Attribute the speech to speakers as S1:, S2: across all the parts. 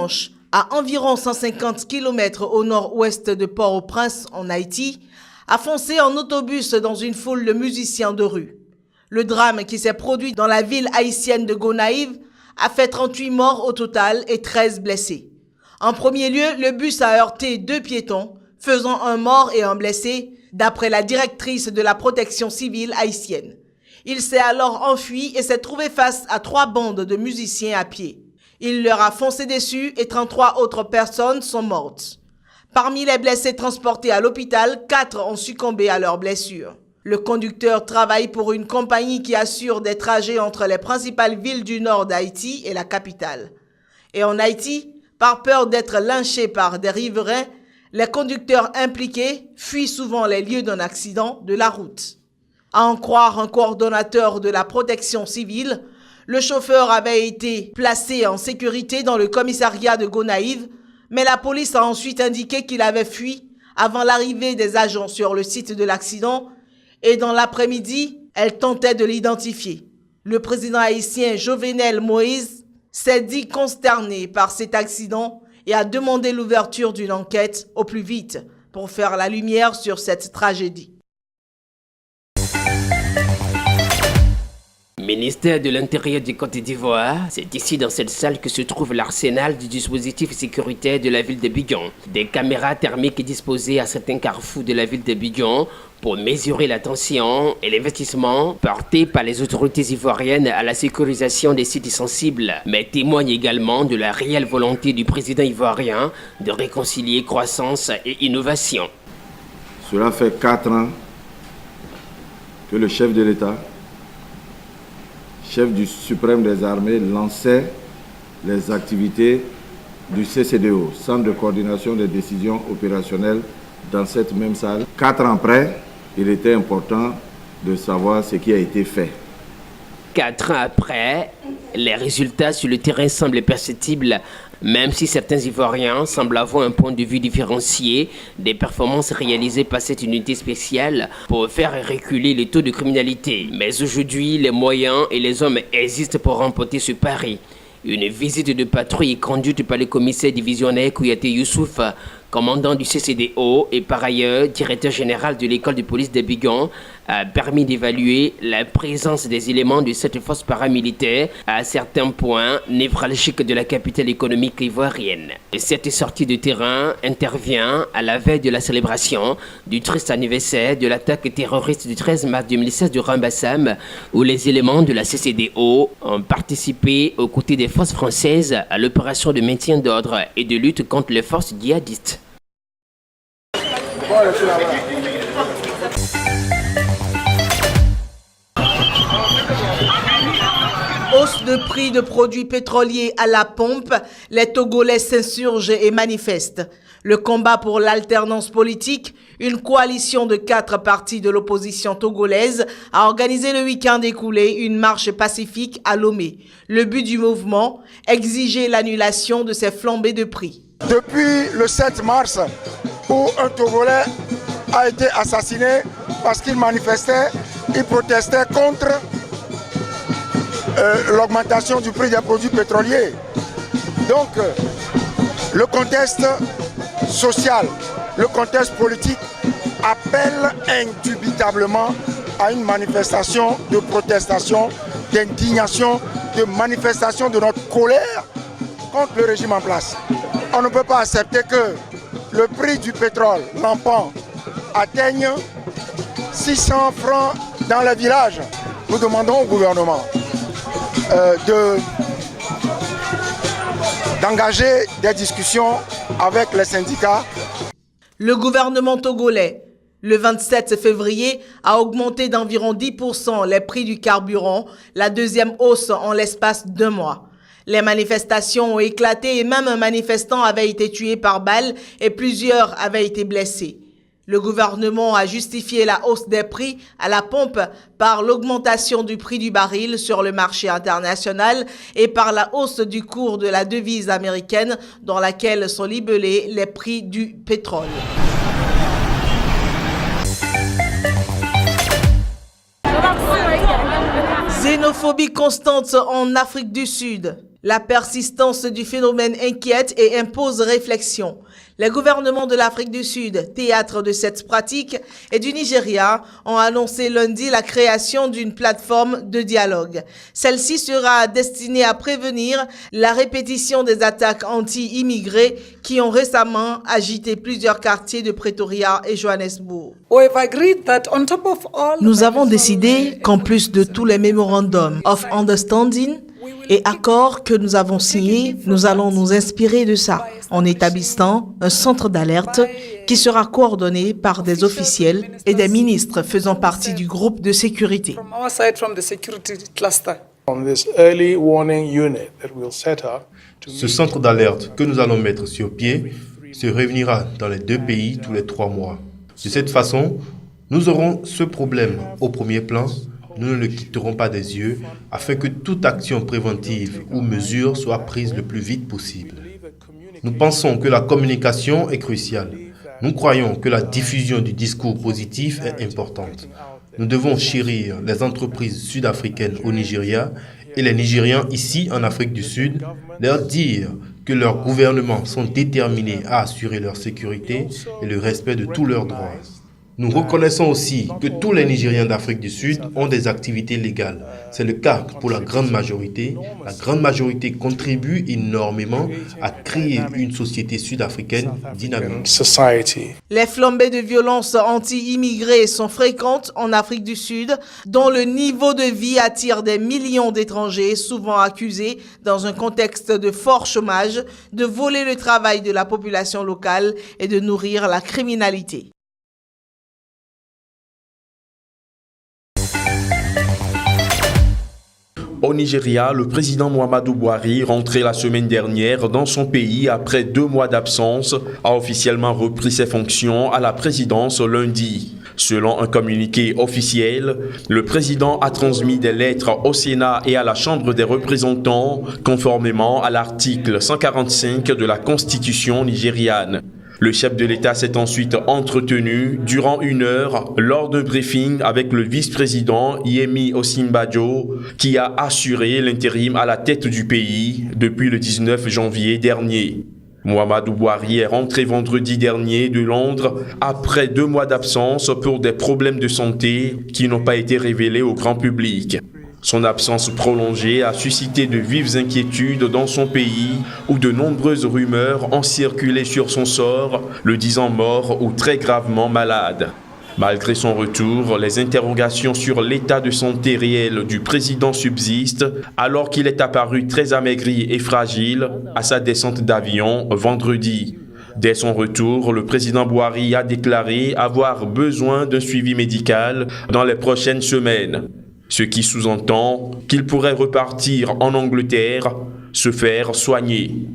S1: dimanche, à environ 150 km au nord-ouest de Port-au-Prince, en Haïti, a foncé en autobus dans une foule de musiciens de rue. Le drame qui s'est produit dans la ville haïtienne de Gonaïves a fait 38 morts au total et 13 blessés. En premier lieu, le bus a heurté 2 piétons, faisant un mort et un blessé, d'après la directrice de la protection civile haïtienne. Il s'est alors enfui et s'est trouvé face à 3 bandes de musiciens à pied. Il leur a foncé dessus et 33 autres personnes sont mortes. Parmi les blessés transportés à l'hôpital, 4 ont succombé à leurs blessures. Le conducteur travaille pour une compagnie qui assure des trajets entre les principales villes du nord d'Haïti et la capitale. Et en Haïti, par peur d'être lynchés par des riverains, les conducteurs impliqués fuient souvent les lieux d'un accident de la route. À en croire un coordonnateur de la protection civile, le chauffeur avait été placé en sécurité dans le commissariat de Gonaïves, mais la police a ensuite indiqué qu'il avait fui avant l'arrivée des agents sur le site de l'accident et dans l'après-midi, elle tentait de l'identifier. Le président haïtien Jovenel Moïse s'est dit consterné par cet accident et a demandé l'ouverture d'une enquête au plus vite pour faire la lumière sur cette tragédie.
S2: Ministère de l'Intérieur du Côte d'Ivoire, c'est ici dans cette salle que se trouve l'arsenal du dispositif sécuritaire de la ville d'Abidjan. Des caméras thermiques disposées à certains carrefours de la ville d'Abidjan pour mesurer la tension et l'investissement porté par les autorités ivoiriennes à la sécurisation des sites sensibles, mais témoignent également de la réelle volonté du président ivoirien de réconcilier croissance et innovation.
S3: Cela fait 4 ans que le chef de l'État, chef du suprême des armées, lançait les activités du CCDO, Centre de coordination des décisions opérationnelles, dans cette même salle. 4 ans après, il était important de savoir ce qui a été fait.
S2: 4 ans après, les résultats sur le terrain semblent perceptibles, même si certains Ivoiriens semblent avoir un point de vue différencié des performances réalisées par cette unité spéciale pour faire reculer les taux de criminalité. Mais aujourd'hui, les moyens et les hommes existent pour remporter ce pari. Une visite de patrouille conduite par le commissaire divisionnaire Kouyaté Youssouf, commandant du CCDO et par ailleurs directeur général de l'école de police d'Abidjan, a permis d'évaluer la présence des éléments de cette force paramilitaire à certains points névralgiques de la capitale économique ivoirienne. Cette sortie de terrain intervient à la veille de la célébration du triste anniversaire de l'attaque terroriste du 13 mars 2016 de Rambassam, où les éléments de la CCDO ont participé aux côtés des forces françaises à l'opération de maintien d'ordre et de lutte contre les forces djihadistes.
S1: Hausse de prix de produits pétroliers à la pompe, les Togolais s'insurgent et manifestent. Le combat pour l'alternance politique, une coalition de 4 partis de l'opposition togolaise a organisé le week-end écoulé une marche pacifique à Lomé. Le but du mouvement, exiger l'annulation de ces flambées de prix.
S4: Depuis le 7 mars, où un Togolais a été assassiné parce qu'il manifestait, il protestait contre l'augmentation du prix des produits pétroliers. Donc, le contexte social, le contexte politique appelle indubitablement à une manifestation de protestation, d'indignation, de manifestation de notre colère contre le régime en place. On ne peut pas accepter que le prix du pétrole rampant atteigne 600 francs dans les villages. Nous demandons au gouvernement d'engager des discussions avec les syndicats.
S1: Le gouvernement togolais, le 27 février, a augmenté d'environ 10% les prix du carburant, la deuxième hausse en l'espace d'1 mois. Les manifestations ont éclaté et même un manifestant avait été tué par balle et plusieurs avaient été blessés. Le gouvernement a justifié la hausse des prix à la pompe par l'augmentation du prix du baril sur le marché international et par la hausse du cours de la devise américaine dans laquelle sont libellés les prix du pétrole. Xénophobie constante en Afrique du Sud. La persistance du phénomène inquiète et impose réflexion. Les gouvernements de l'Afrique du Sud, théâtre de cette pratique, et du Nigeria ont annoncé lundi la création d'une plateforme de dialogue. Celle-ci sera destinée à prévenir la répétition des attaques anti-immigrés qui ont récemment agité plusieurs quartiers de Pretoria et Johannesburg.
S5: Nous avons décidé qu'en plus de tous les mémorandums of understanding et accords que nous avons signés, nous allons nous inspirer de ça en établissant un centre d'alerte qui sera coordonné par des officiels et des ministres faisant partie du groupe de sécurité.
S6: Ce centre d'alerte que nous allons mettre sur pied se réunira dans les 2 pays tous les 3 mois. De cette façon, nous aurons ce problème au premier plan. Nous ne le quitterons pas des yeux afin que toute action préventive ou mesure soit prise le plus vite possible. Nous pensons que la communication est cruciale. Nous croyons que la diffusion du discours positif est importante. Nous devons chérir les entreprises sud-africaines au Nigeria et les Nigérians ici en Afrique du Sud, leur dire que leurs gouvernements sont déterminés à assurer leur sécurité et le respect de tous leurs droits. Nous reconnaissons aussi que tous les Nigériens d'Afrique du Sud ont des activités légales. C'est le cas pour la grande majorité. La grande majorité contribue énormément à créer une société sud-africaine dynamique.
S1: Les flambées de violences anti-immigrés sont fréquentes en Afrique du Sud, dont le niveau de vie attire des millions d'étrangers, souvent accusés, dans un contexte de fort chômage, de voler le travail de la population locale et de nourrir la criminalité.
S7: Au Nigeria, le président Muhammadu Buhari, rentré la semaine dernière dans son pays après 2 mois d'absence, a officiellement repris ses fonctions à la présidence lundi. Selon un communiqué officiel, le président a transmis des lettres au Sénat et à la Chambre des représentants, conformément à l'article 145 de la Constitution nigériane. Le chef de l'État s'est ensuite entretenu durant 1 heure lors d'un briefing avec le vice-président Yemi Osinbajo, qui a assuré l'intérim à la tête du pays depuis le 19 janvier dernier. Muhammadu Buhari est rentré vendredi dernier de Londres après 2 mois d'absence pour des problèmes de santé qui n'ont pas été révélés au grand public. Son absence prolongée a suscité de vives inquiétudes dans son pays où de nombreuses rumeurs ont circulé sur son sort, le disant mort ou très gravement malade. Malgré son retour, les interrogations sur l'état de santé réel du président subsistent alors qu'il est apparu très amaigri et fragile à sa descente d'avion vendredi. Dès son retour, le président Buhari a déclaré avoir besoin d'un suivi médical dans les prochaines semaines. Ce qui sous-entend qu'il pourrait repartir en Angleterre, se faire soigner.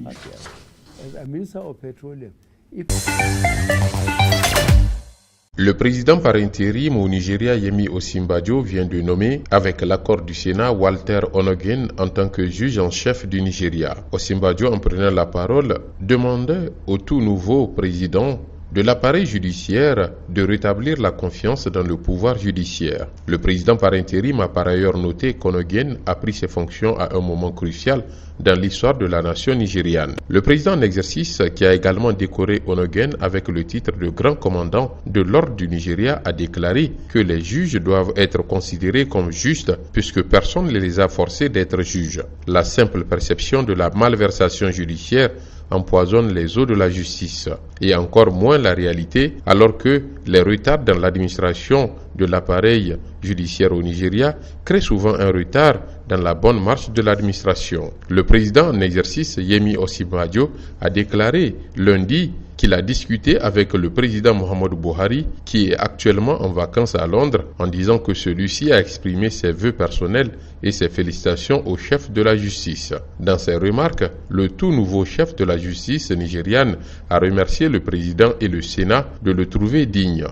S8: Le président par intérim au Nigeria, Yemi Osinbajo, vient de nommer, avec l'accord du Sénat, Walter Onnoghen en tant que juge en chef du Nigeria. Osinbajo, en prenant la parole, demandait au tout nouveau président de l'appareil judiciaire de rétablir la confiance dans le pouvoir judiciaire. Le président par intérim a par ailleurs noté qu'Onnoghen a pris ses fonctions à un moment crucial dans l'histoire de la nation nigériane. Le président en exercice, qui a également décoré Onnoghen avec le titre de grand commandant de l'ordre du Nigeria, a déclaré que les juges doivent être considérés comme justes puisque personne ne les a forcés d'être juges. La simple perception de la malversation judiciaire empoisonne les eaux de la justice, et encore moins la réalité, alors que les retards dans l'administration de l'appareil judiciaire au Nigeria créent souvent un retard dans la bonne marche de l'administration. Le président en exercice, Yemi Osinbajo, a déclaré lundi qu'il a discuté avec le président Muhammadu Buhari, qui est actuellement en vacances à Londres, en disant que celui-ci a exprimé ses vœux personnels et ses félicitations au chef de la justice. Dans ses remarques, le tout nouveau chef de la justice nigériane a remercié le président et le Sénat de le trouver digne,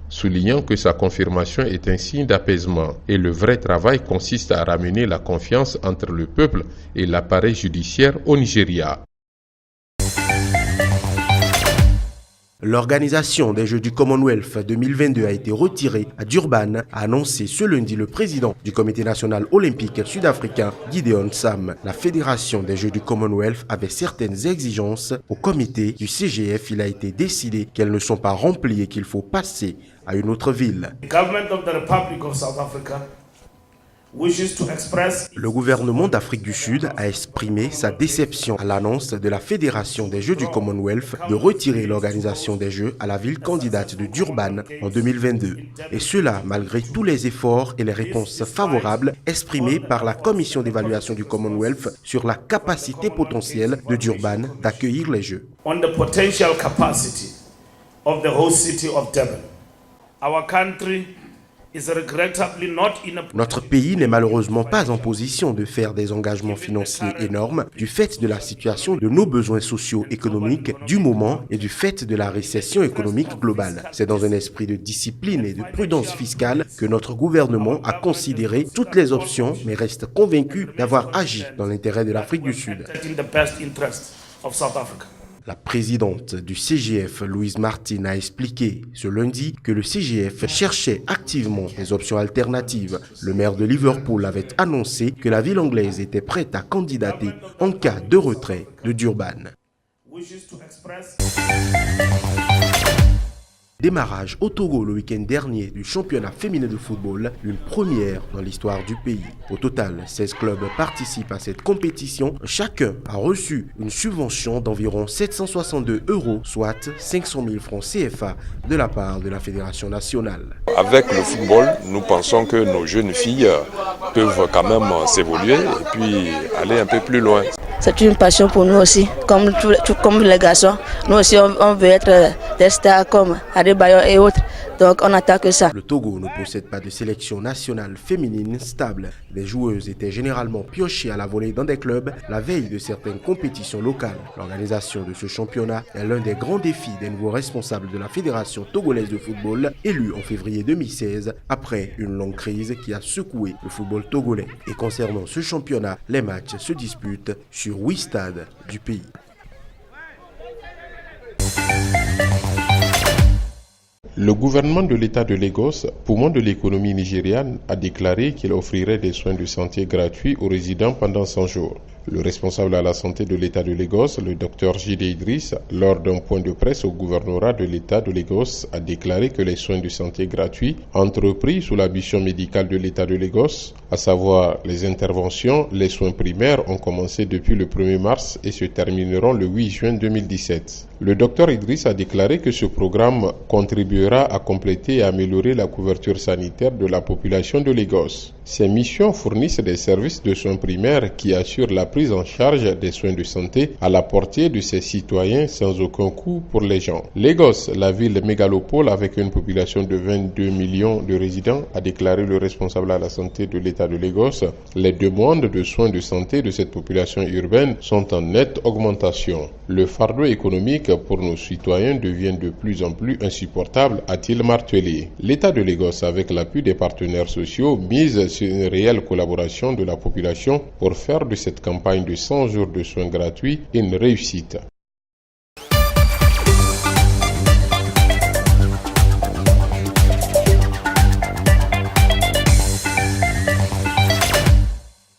S8: soulignant que sa confirmation est un signe d'apaisement et le vrai travail consiste à ramener la confiance entre le peuple et l'appareil judiciaire au Nigeria.
S9: L'organisation des Jeux du Commonwealth 2022 a été retirée à Durban, a annoncé ce lundi le président du Comité national olympique sud-africain, Gideon Sam. La fédération des Jeux du Commonwealth avait certaines exigences. Au comité du CGF, il a été décidé qu'elles ne sont pas remplies et qu'il faut passer à une autre ville. Le gouvernement d'Afrique du Sud a exprimé sa déception à l'annonce de la Fédération des Jeux du Commonwealth de retirer l'organisation des Jeux à la ville candidate de Durban en 2022. Et cela malgré tous les efforts et les réponses favorables exprimées par la commission d'évaluation du Commonwealth sur la capacité potentielle de Durban d'accueillir les Jeux. Notre pays n'est malheureusement pas en position de faire des engagements financiers énormes du fait de la situation de nos besoins socio-économiques du moment et du fait de la récession économique globale. C'est dans un esprit de discipline et de prudence fiscale que notre gouvernement a considéré toutes les options mais reste convaincu d'avoir agi dans l'intérêt de l'Afrique du Sud. La présidente du CGF, Louise Martin, a expliqué ce lundi que le CGF cherchait activement des options alternatives. Le maire de Liverpool avait annoncé que la ville anglaise était prête à candidater en cas de retrait de Durban. Démarrage au Togo le week-end dernier du championnat féminin de football, une première dans l'histoire du pays. Au total, 16 clubs participent à cette compétition. Chacun a reçu une subvention d'environ 762 €, soit 500 000 francs CFA de la part de la Fédération nationale.
S10: Avec le football, nous pensons que nos jeunes filles peuvent quand même s'évoluer et puis aller un peu plus loin.
S11: C'est une passion pour nous aussi, comme les garçons. Nous aussi, on veut être des stars comme Adebayor et autres. Donc, on attaque ça.
S9: Le Togo ne possède pas de sélection nationale féminine stable. Les joueuses étaient généralement piochées à la volée dans des clubs la veille de certaines compétitions locales. L'organisation de ce championnat est l'un des grands défis des nouveaux responsables de la Fédération togolaise de football, élus en février 2016, après une longue crise qui a secoué le football togolais. Et concernant ce championnat, les matchs se disputent sur 8 stades du pays.
S8: Le gouvernement de l'État de Lagos, poumon de l'économie nigériane, a déclaré qu'il offrirait des soins de santé gratuits aux résidents pendant 100 jours. Le responsable à la santé de l'État de Lagos, le Dr Jide Idriss, lors d'un point de presse au gouvernorat de l'État de Lagos, a déclaré que les soins de santé gratuits entrepris sous la mission médicale de l'État de Lagos, à savoir les interventions, les soins primaires, ont commencé depuis le 1er mars et se termineront le 8 juin 2017. Le Dr Idriss a déclaré que ce programme contribuera à compléter et améliorer la couverture sanitaire de la population de Lagos. Ces missions fournissent des services de soins primaires qui assurent la prise en charge des soins de santé à la portée de ses citoyens sans aucun coût pour les gens. Lagos, la ville mégalopole avec une population de 22 millions de résidents, a déclaré le responsable à la santé de l'État de Lagos. Les demandes de soins de santé de cette population urbaine sont en nette augmentation. Le fardeau économique pour nos citoyens devient de plus en plus insupportable, a-t-il martelé. L'État de Lagos, avec l'appui des partenaires sociaux, mise sur une réelle collaboration de la population pour faire de cette campagne de 100 jours de soins gratuits une réussite.